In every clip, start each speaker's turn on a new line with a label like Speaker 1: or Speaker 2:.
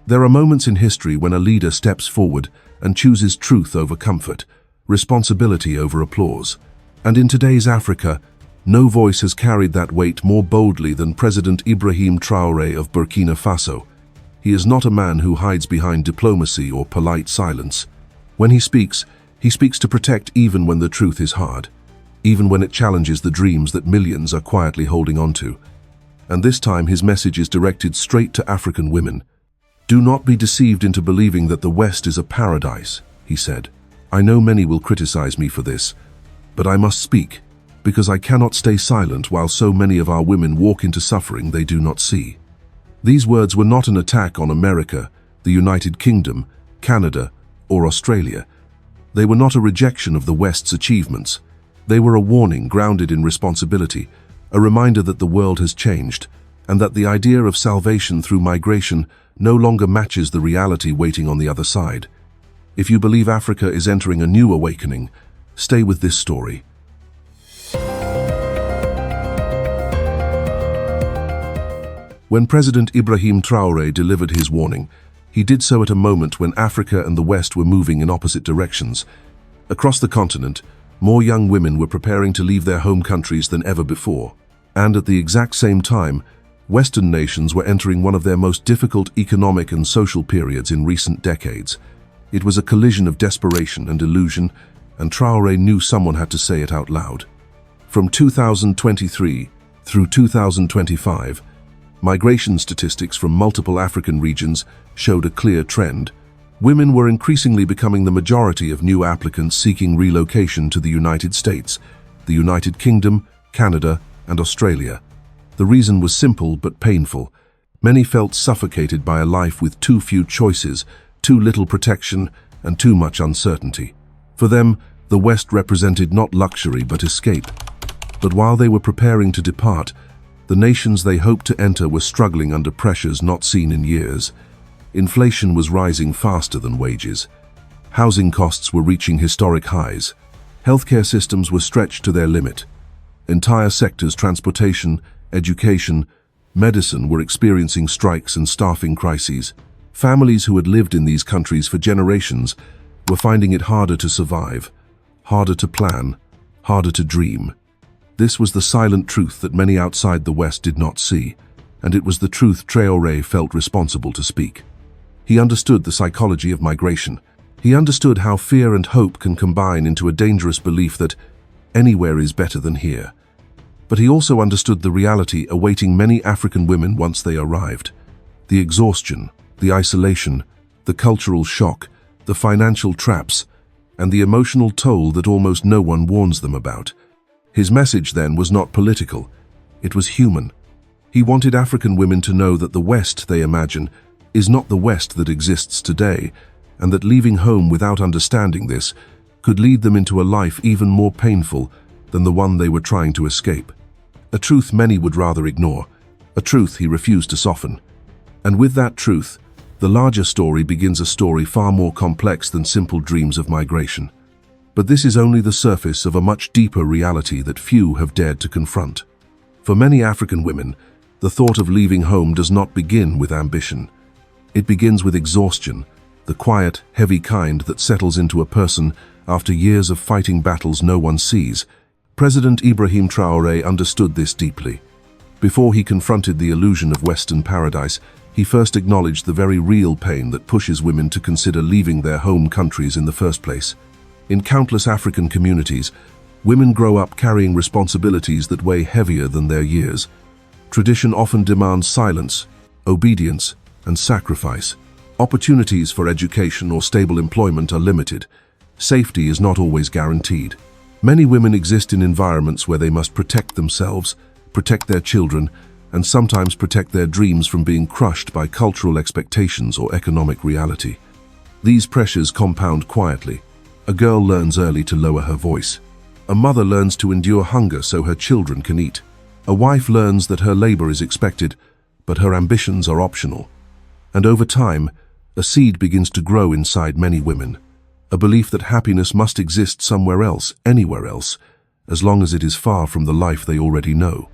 Speaker 1: There are moments in history when a leader steps forward and chooses truth over comfort, responsibility over applause. And in today's Africa, no voice has carried that weight more boldly than President Ibrahim Traoré of Burkina Faso. He is not a man who hides behind diplomacy or polite silence. When he speaks to protect even when the truth is hard, even when it challenges the dreams that millions are quietly holding on to. And this time his message is directed straight to African women. "Do not be deceived into believing that the West is a paradise," he said. "I know many will criticize me for this, but I must speak, because I cannot stay silent while so many of our women walk into suffering they do not see." These words were not an attack on America, the United Kingdom, Canada, or Australia. They were not a rejection of the West's achievements. They were a warning grounded in responsibility, a reminder that the world has changed, and that the idea of salvation through migration no longer matches the reality waiting on the other side. If you believe Africa is entering a new awakening, stay with this story. When President Ibrahim Traoré delivered his warning, he did so at a moment when Africa and the West were moving in opposite directions. Across the continent, more young women were preparing to leave their home countries than ever before. And at the exact same time, Western nations were entering one of their most difficult economic and social periods in recent decades. It was a collision of desperation and illusion, and Traoré knew someone had to say it out loud. From 2023 through 2025, migration statistics from multiple African regions showed a clear trend. Women were increasingly becoming the majority of new applicants seeking relocation to the United States, the United Kingdom, Canada, and Australia. The reason was simple but painful. Many felt suffocated by a life with too few choices, too little protection, and too much uncertainty. For them, the West represented not luxury but escape. But while they were preparing to depart, the nations they hoped to enter were struggling under pressures not seen in years. Inflation was rising faster than wages. Housing costs were reaching historic highs. Healthcare systems were stretched to their limit. Entire sectors, transportation, education, medicine, were experiencing strikes and staffing crises. Families who had lived in these countries for generations were finding it harder to survive, harder to plan, harder to dream. This was the silent truth that many outside the West did not see, and it was the truth Traoré felt responsible to speak. He understood the psychology of migration. He understood how fear and hope can combine into a dangerous belief that anywhere is better than here. But he also understood the reality awaiting many African women once they arrived. The exhaustion, the isolation, the cultural shock, the financial traps, and the emotional toll that almost no one warns them about. His message then was not political, it was human. He wanted African women to know that the West they imagine is not the West that exists today, and that leaving home without understanding this could lead them into a life even more painful than the one they were trying to escape. A truth many would rather ignore, a truth he refused to soften. And with that truth, the larger story begins, a story far more complex than simple dreams of migration. But this is only the surface of a much deeper reality that few have dared to confront. For many African women, the thought of leaving home does not begin with ambition. It begins with exhaustion, the quiet, heavy kind that settles into a person after years of fighting battles no one sees. President Ibrahim Traoré understood this deeply. Before he confronted the illusion of Western paradise, he first acknowledged the very real pain that pushes women to consider leaving their home countries in the first place. In countless African communities, women grow up carrying responsibilities that weigh heavier than their years. Tradition often demands silence, obedience, and sacrifice. Opportunities for education or stable employment are limited. Safety is not always guaranteed. Many women exist in environments where they must protect themselves, protect their children, and sometimes protect their dreams from being crushed by cultural expectations or economic reality. These pressures compound quietly. A girl learns early to lower her voice. A mother learns to endure hunger so her children can eat. A wife learns that her labor is expected, but her ambitions are optional. And over time, a seed begins to grow inside many women. A belief that happiness must exist somewhere else, anywhere else, as long as it is far from the life they already know.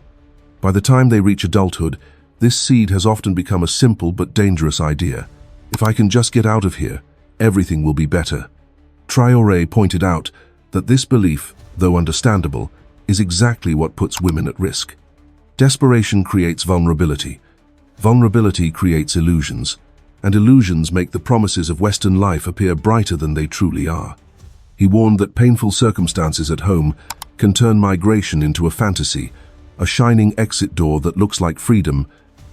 Speaker 1: By the time they reach adulthood, this seed has often become a simple but dangerous idea. If I can just get out of here, everything will be better. Traoré pointed out that this belief, though understandable, is exactly what puts women at risk. Desperation creates vulnerability. Vulnerability creates illusions, and illusions make the promises of Western life appear brighter than they truly are. He warned that painful circumstances at home can turn migration into a fantasy, a shining exit door that looks like freedom,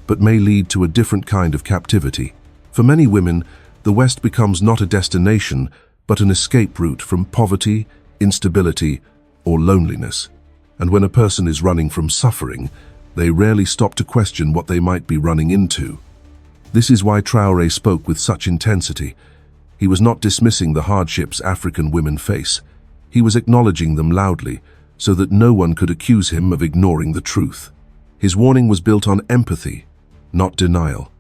Speaker 1: but may lead to a different kind of captivity. For many women, the West becomes not a destination, but an escape route from poverty, instability, or loneliness. And when a person is running from suffering, they rarely stop to question what they might be running into. This is why Traoré spoke with such intensity. He was not dismissing the hardships African women face. He was acknowledging them loudly, so that no one could accuse him of ignoring the truth. His warning was built on empathy, not denial.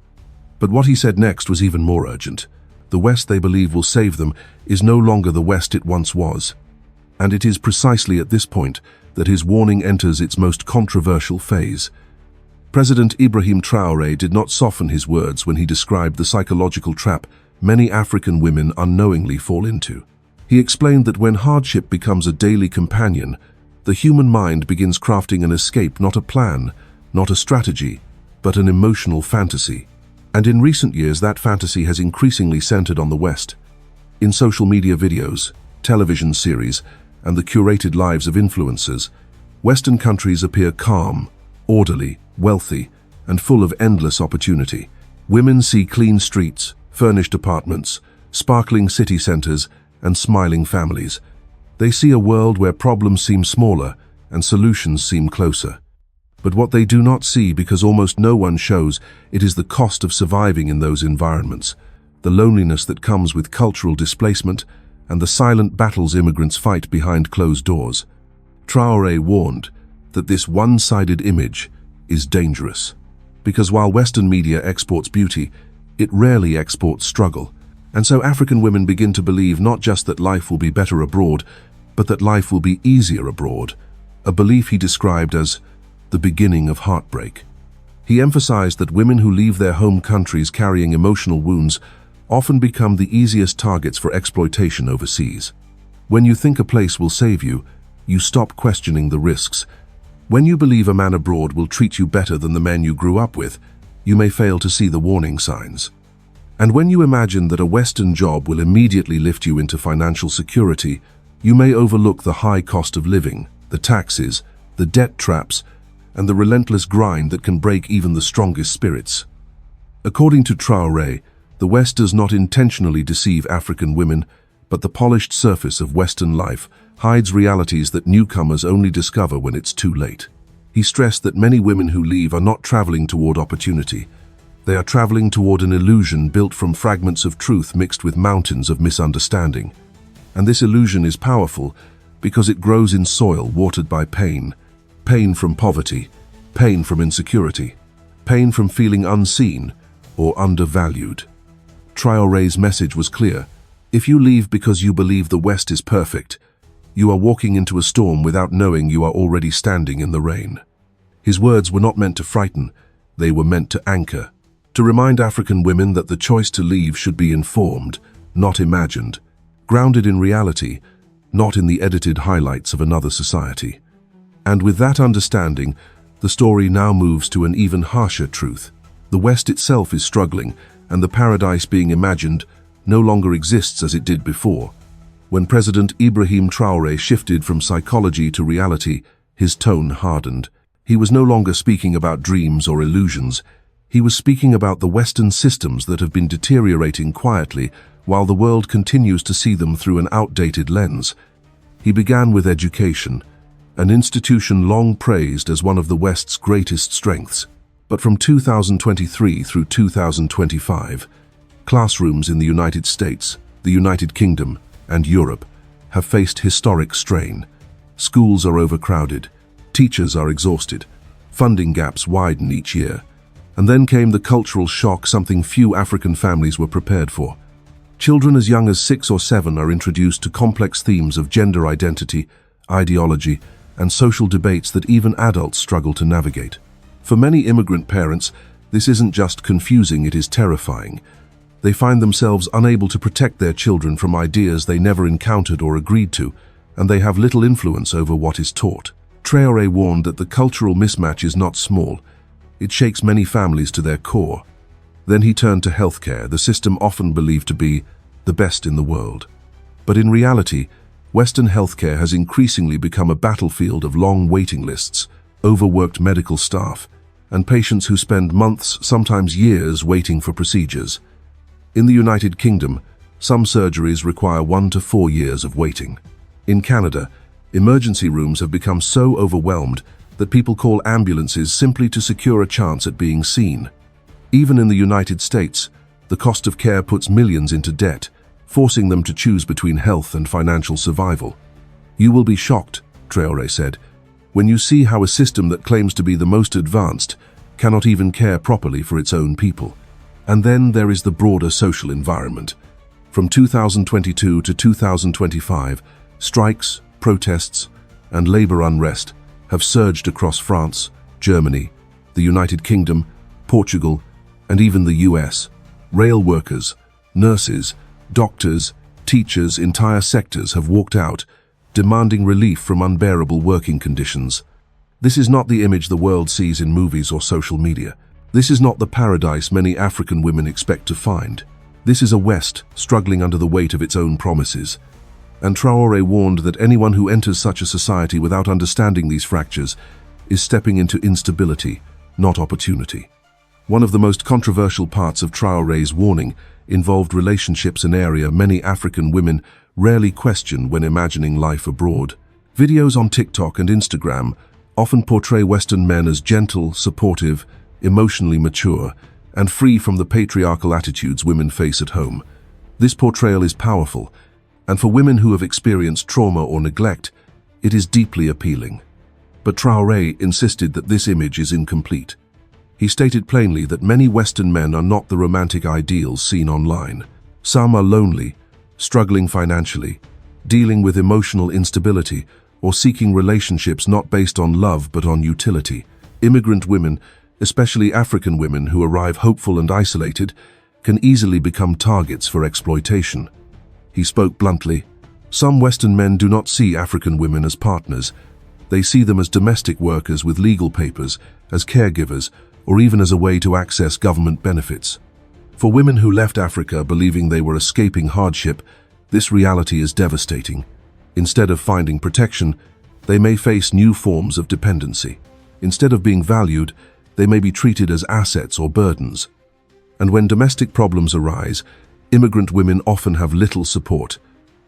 Speaker 1: But what he said next was even more urgent. The West they believe will save them is no longer the West it once was. And it is precisely at this point that his warning enters its most controversial phase. President Ibrahim Traoré did not soften his words when he described the psychological trap many African women unknowingly fall into. He explained that when hardship becomes a daily companion, the human mind begins crafting an escape, not a plan, not a strategy, but an emotional fantasy. And in recent years, that fantasy has increasingly centered on the West. In social media videos, television series, and the curated lives of influencers, Western countries appear calm, orderly, wealthy, and full of endless opportunity. Women see clean streets, furnished apartments, sparkling city centers, and smiling families. They see a world where problems seem smaller and solutions seem closer. But what they do not see, because almost no one shows, it is the cost of surviving in those environments, the loneliness that comes with cultural displacement, and the silent battles immigrants fight behind closed doors. Traoré warned that this one-sided image is dangerous, because while Western media exports beauty, it rarely exports struggle. And so African women begin to believe not just that life will be better abroad, but that life will be easier abroad, a belief he described as the beginning of heartbreak. He emphasized that women who leave their home countries carrying emotional wounds often become the easiest targets for exploitation overseas. When you think a place will save you, you stop questioning the risks. When you believe a man abroad will treat you better than the men you grew up with, you may fail to see the warning signs. And when you imagine that a Western job will immediately lift you into financial security, you may overlook the high cost of living, the taxes, the debt traps, and the relentless grind that can break even the strongest spirits. According to Traoré, the West does not intentionally deceive African women, but the polished surface of Western life hides realities that newcomers only discover when it's too late. He stressed that many women who leave are not traveling toward opportunity. They are traveling toward an illusion built from fragments of truth mixed with mountains of misunderstanding. And this illusion is powerful because it grows in soil watered by pain. Pain from poverty, pain from insecurity, pain from feeling unseen or undervalued. Traoré's message was clear. If you leave because you believe the West is perfect, you are walking into a storm without knowing you are already standing in the rain. His words were not meant to frighten, they were meant to anchor, to remind African women that the choice to leave should be informed, not imagined, grounded in reality, not in the edited highlights of another society. And with that understanding, the story now moves to an even harsher truth. The West itself is struggling, and the paradise being imagined no longer exists as it did before. When President Ibrahim Traoré shifted from psychology to reality, his tone hardened. He was no longer speaking about dreams or illusions. He was speaking about the Western systems that have been deteriorating quietly while the world continues to see them through an outdated lens. He began with education, an institution long praised as one of the West's greatest strengths. But from 2023 through 2025, classrooms in the United States, the United Kingdom, and Europe have faced historic strain. Schools are overcrowded, teachers are exhausted, funding gaps widen each year. And then came the cultural shock, something few African families were prepared for. Children as young as 6 or 7 are introduced to complex themes of gender identity, ideology, and social debates that even adults struggle to navigate. For many immigrant parents, this isn't just confusing, it is terrifying. They find themselves unable to protect their children from ideas they never encountered or agreed to, and they have little influence over what is taught. Traoré warned that the cultural mismatch is not small. It shakes many families to their core. Then he turned to healthcare, the system often believed to be the best in the world. But in reality, Western healthcare has increasingly become a battlefield of long waiting lists, overworked medical staff, and patients who spend months, sometimes years, waiting for procedures. In the United Kingdom, some surgeries require 1 to 4 years of waiting. In Canada, emergency rooms have become so overwhelmed that people call ambulances simply to secure a chance at being seen. Even in the United States, the cost of care puts millions into debt, forcing them to choose between health and financial survival. "You will be shocked," Traoré said, "when you see how a system that claims to be the most advanced cannot even care properly for its own people." And then there is the broader social environment. From 2022 to 2025, strikes, protests, and labor unrest have surged across France, Germany, the United Kingdom, Portugal, and even the US. Rail workers, nurses, doctors, teachers, entire sectors have walked out, demanding relief from unbearable working conditions. This is not the image the world sees in movies or social media. This is not the paradise many African women expect to find. This is a West struggling under the weight of its own promises. And Traoré warned that anyone who enters such a society without understanding these fractures is stepping into instability, not opportunity. One of the most controversial parts of Traoré's warning involved relationships, an area many African women rarely question when imagining life abroad. Videos on TikTok and Instagram often portray Western men as gentle, supportive, emotionally mature, and free from the patriarchal attitudes women face at home. This portrayal is powerful, and for women who have experienced trauma or neglect, it is deeply appealing. But Traoré insisted that this image is incomplete. He stated plainly that many Western men are not the romantic ideals seen online. Some are lonely, struggling financially, dealing with emotional instability, or seeking relationships not based on love but on utility. Immigrant women, especially African women who arrive hopeful and isolated, can easily become targets for exploitation. He spoke bluntly. Some Western men do not see African women as partners. They see them as domestic workers with legal papers, as caregivers, or even as a way to access government benefits. For women who left Africa believing they were escaping hardship, this reality is devastating. Instead of finding protection, they may face new forms of dependency. Instead of being valued, they may be treated as assets or burdens. And when domestic problems arise, immigrant women often have little support.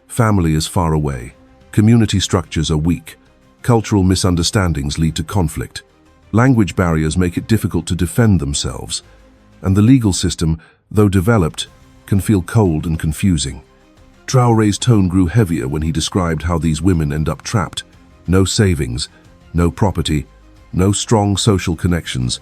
Speaker 1: Family is far away. Community structures are weak. Cultural misunderstandings lead to conflict. Language barriers make it difficult to defend themselves. And the legal system, though developed, can feel cold and confusing. Traoré's tone grew heavier when he described how these women end up trapped. No savings, no property, no strong social connections,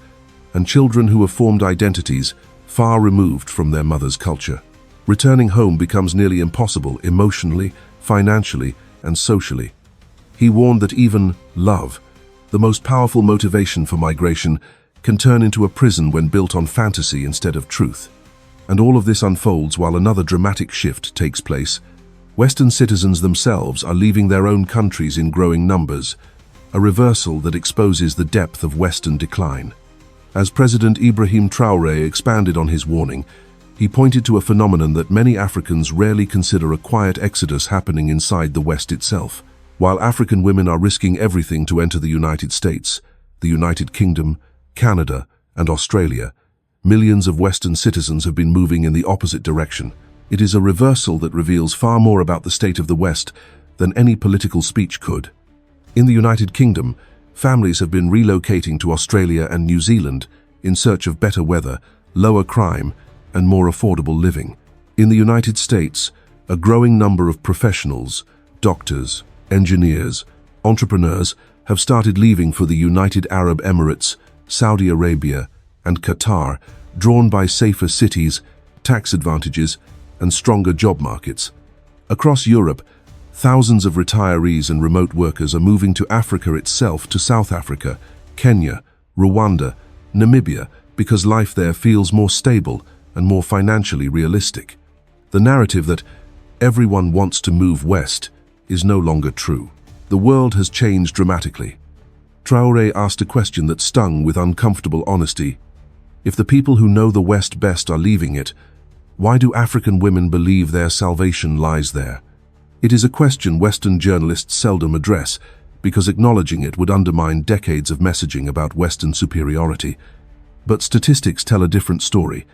Speaker 1: and children who have formed identities far removed from their mother's culture. Returning home becomes nearly impossible emotionally, financially, and socially. He warned that even love, the most powerful motivation for migration, can turn into a prison when built on fantasy instead of truth. And all of this unfolds while another dramatic shift takes place. Western citizens themselves are leaving their own countries in growing numbers, a reversal that exposes the depth of Western decline. As President Ibrahim Traoré expanded on his warning, he pointed to a phenomenon that many Africans rarely consider: a quiet exodus happening inside the West itself. While African women are risking everything to enter the United States, the United Kingdom, Canada, and Australia, millions of Western citizens have been moving in the opposite direction. It is a reversal that reveals far more about the state of the West than any political speech could. In the United Kingdom, families have been relocating to Australia and New Zealand in search of better weather, lower crime, and more affordable living. In the United States, a growing number of professionals, doctors, engineers, entrepreneurs have started leaving for the United Arab Emirates, Saudi Arabia, and Qatar, drawn by safer cities, tax advantages, and stronger job markets. Across Europe, thousands of retirees and remote workers are moving to Africa itself, to South Africa, Kenya, Rwanda, Namibia, because life there feels more stable and more financially realistic. The narrative that everyone wants to move west is no longer true. The world has changed dramatically. Traoré asked a question that stung with uncomfortable honesty. If the people who know the West best are leaving it, why do African women believe their salvation lies there? It is a question Western journalists seldom address, because acknowledging it would undermine decades of messaging about Western superiority. But statistics tell a different story.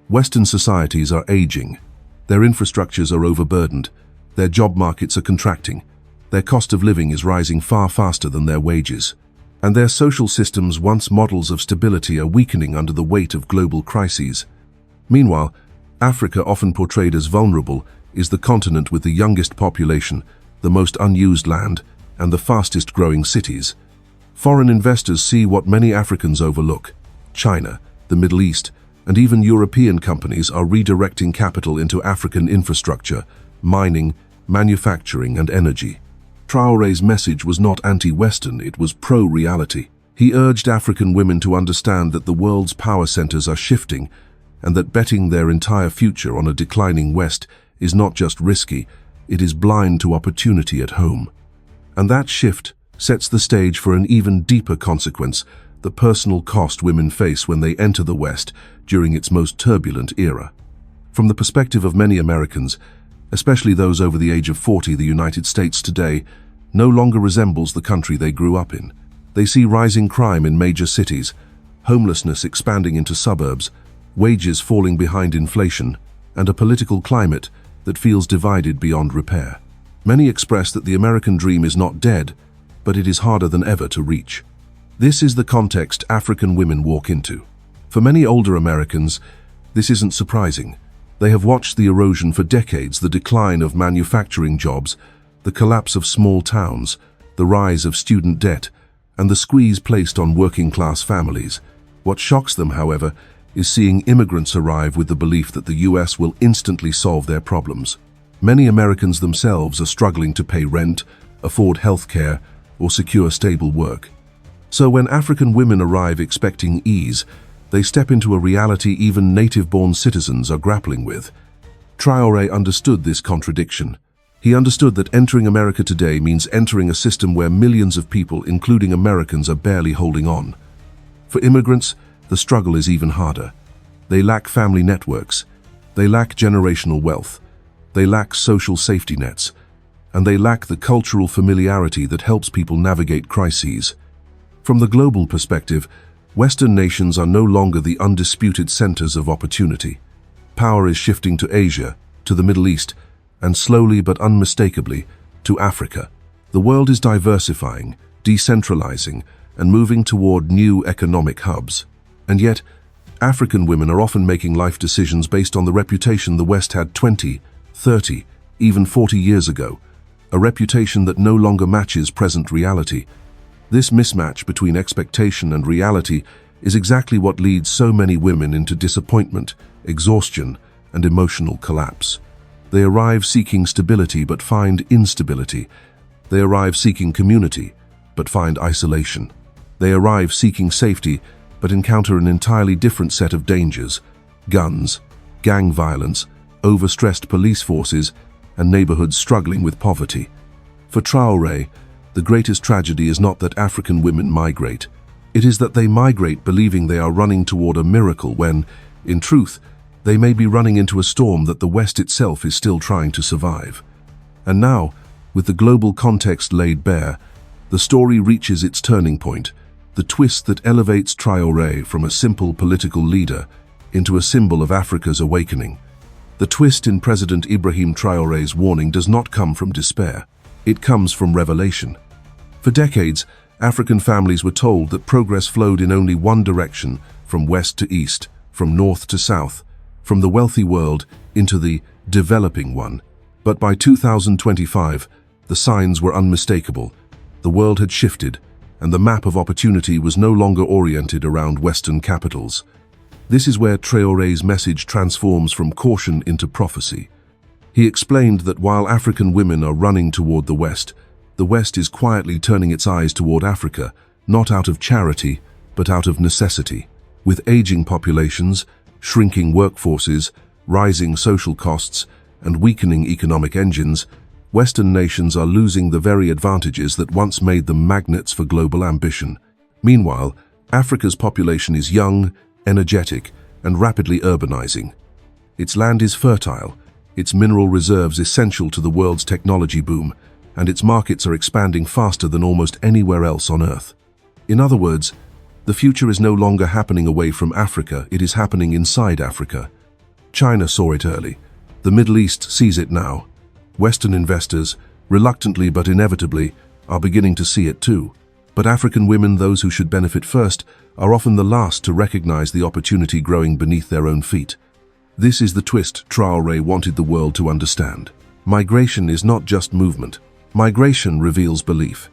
Speaker 1: Western societies are aging. Their infrastructures are overburdened. Their job markets are contracting. Their cost of living is rising far faster than their wages. And their social systems, once models of stability, are weakening under the weight of global crises. Meanwhile, Africa, often portrayed as vulnerable, is the continent with the youngest population, the most unused land, and the fastest growing cities. Foreign investors see what many Africans overlook. China, the Middle East, and even European companies are redirecting capital into African infrastructure, mining, manufacturing, and energy. Traoré's message was not anti-Western, it was pro-reality. He urged African women to understand that the world's power centers are shifting, and that betting their entire future on a declining West is not just risky, it is blind to opportunity at home. And that shift sets the stage for an even deeper consequence, the personal cost women face when they enter the West during its most turbulent era. From the perspective of many Americans, especially those over the age of 40, the United States today no longer resembles the country they grew up in. They see rising crime in major cities, homelessness expanding into suburbs, wages falling behind inflation, and a political climate that feels divided beyond repair. Many express that the American dream is not dead, but it is harder than ever to reach. This is the context African women walk into. For many older Americans, this isn't surprising. They have watched the erosion for decades, the decline of manufacturing jobs, the collapse of small towns, the rise of student debt, and the squeeze placed on working-class families. What shocks them, however, is seeing immigrants arrive with the belief that the US will instantly solve their problems. Many Americans themselves are struggling to pay rent, afford health care, or secure stable work. So when African women arrive expecting ease, they step into a reality even native-born citizens are grappling with. Traoré understood this contradiction. He understood that entering America today means entering a system where millions of people, including Americans, are barely holding on. For immigrants, the struggle is even harder. They lack family networks, they lack generational wealth, they lack social safety nets, and they lack the cultural familiarity that helps people navigate crises. From the global perspective, Western nations are no longer the undisputed centers of opportunity. Power is shifting to Asia, to the Middle East, and slowly but unmistakably to Africa. The world is diversifying, decentralizing, and moving toward new economic hubs. And yet, African women are often making life decisions based on the reputation the West had 20, 30, even 40 years ago, a reputation that no longer matches present reality. This mismatch between expectation and reality is exactly what leads so many women into disappointment, exhaustion, and emotional collapse. They arrive seeking stability but find instability. They arrive seeking community but find isolation. They arrive seeking safety but encounter an entirely different set of dangers: guns, gang violence, overstressed police forces, and neighborhoods struggling with poverty. For Traoré, the greatest tragedy is not that African women migrate. It is that they migrate believing they are running toward a miracle when, in truth, they may be running into a storm that the West itself is still trying to survive. And now, with the global context laid bare, the story reaches its turning point, the twist that elevates Traoré from a simple political leader into a symbol of Africa's awakening. The twist in President Ibrahim Traoré's warning does not come from despair. It comes from revelation. For decades, African families were told that progress flowed in only one direction, from west to east, from north to south, from the wealthy world into the developing one. But by 2025, the signs were unmistakable. The world had shifted, and the map of opportunity was no longer oriented around Western capitals. This is where Traoré's message transforms from caution into prophecy. He explained that while African women are running toward the West is quietly turning its eyes toward Africa, not out of charity, but out of necessity. With aging populations, shrinking workforces, rising social costs, and weakening economic engines, Western nations are losing the very advantages that once made them magnets for global ambition. Meanwhile, Africa's population is young, energetic, and rapidly urbanizing. Its land is fertile, its mineral reserves essential to the world's technology boom, and its markets are expanding faster than almost anywhere else on Earth. In other words, the future is no longer happening away from Africa, it is happening inside Africa. China saw it early. The Middle East sees it now. Western investors, reluctantly but inevitably, are beginning to see it too. But African women, those who should benefit first, are often the last to recognize the opportunity growing beneath their own feet. This is the twist Traoré wanted the world to understand. Migration is not just movement. Migration reveals belief.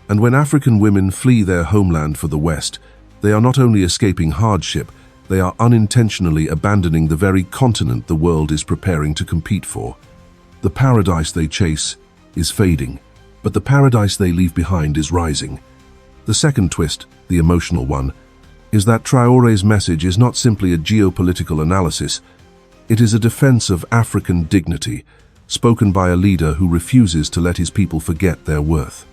Speaker 1: And when African women flee their homeland for the West, they are not only escaping hardship, they are unintentionally abandoning the very continent the world is preparing to compete for. The paradise they chase is fading, but the paradise they leave behind is rising. The second twist, the emotional one, is that Traoré's message is not simply a geopolitical analysis. It is a defense of African dignity, spoken by a leader who refuses to let his people forget their worth.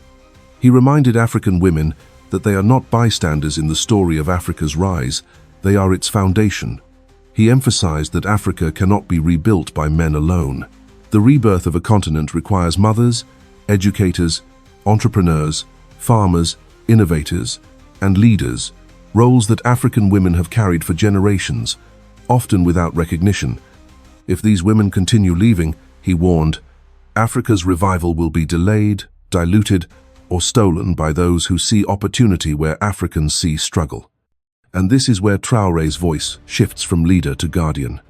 Speaker 1: He reminded African women that they are not bystanders in the story of Africa's rise, they are its foundation. He emphasized that Africa cannot be rebuilt by men alone. The rebirth of a continent requires mothers, educators, entrepreneurs, farmers, innovators, and leaders, roles that African women have carried for generations, often without recognition. If these women continue leaving, he warned, Africa's revival will be delayed, diluted, or stolen by those who see opportunity where Africans see struggle. And this is where Traoré's voice shifts from leader to guardian.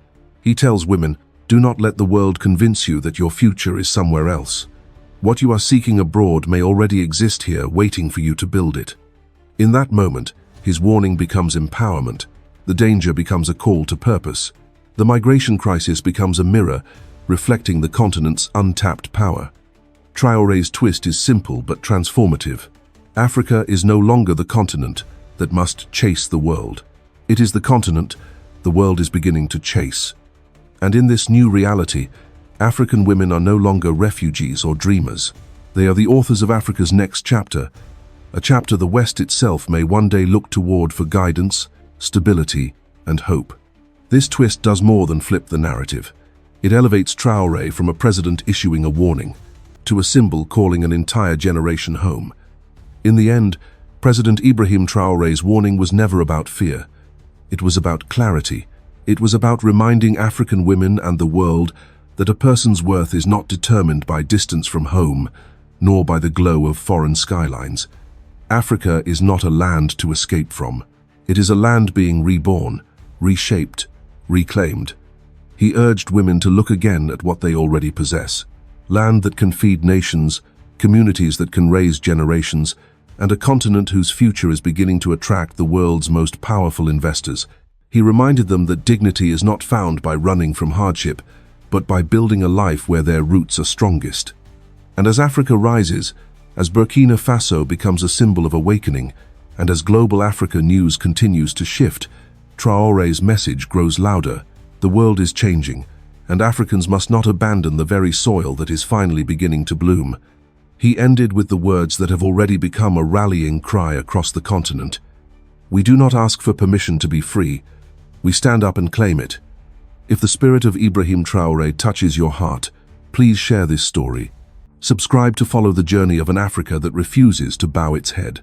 Speaker 1: He tells women, do not let the world convince you that your future is somewhere else. What you are seeking abroad may already exist here, waiting for you to build it. In that moment, his warning becomes empowerment. The danger becomes a call to purpose. The migration crisis becomes a mirror, reflecting the continent's untapped power. Traoré's twist is simple but transformative. Africa is no longer the continent that must chase the world. It is the continent the world is beginning to chase. And in this new reality, African women are no longer refugees or dreamers. They are the authors of Africa's next chapter, a chapter the West itself may one day look toward for guidance, stability, and hope. This twist does more than flip the narrative. It elevates Traoré from a president issuing a warning to a symbol calling an entire generation home. In the end, President Ibrahim Traoré's warning was never about fear. It was about clarity. It was about reminding African women and the world that a person's worth is not determined by distance from home, nor by the glow of foreign skylines. Africa is not a land to escape from. It is a land being reborn, reshaped, reclaimed. He urged women to look again at what they already possess. Land that can feed nations, communities that can raise generations, and a continent whose future is beginning to attract the world's most powerful investors. He reminded them that dignity is not found by running from hardship, but by building a life where their roots are strongest. And as Africa rises, as Burkina Faso becomes a symbol of awakening, and as global Africa news continues to shift, Traoré's message grows louder. The world is changing, and Africans must not abandon the very soil that is finally beginning to bloom. He ended with the words that have already become a rallying cry across the continent. We do not ask for permission to be free. We stand up and claim it. If the spirit of Ibrahim Traoré touches your heart, please share this story. Subscribe to follow the journey of an Africa that refuses to bow its head.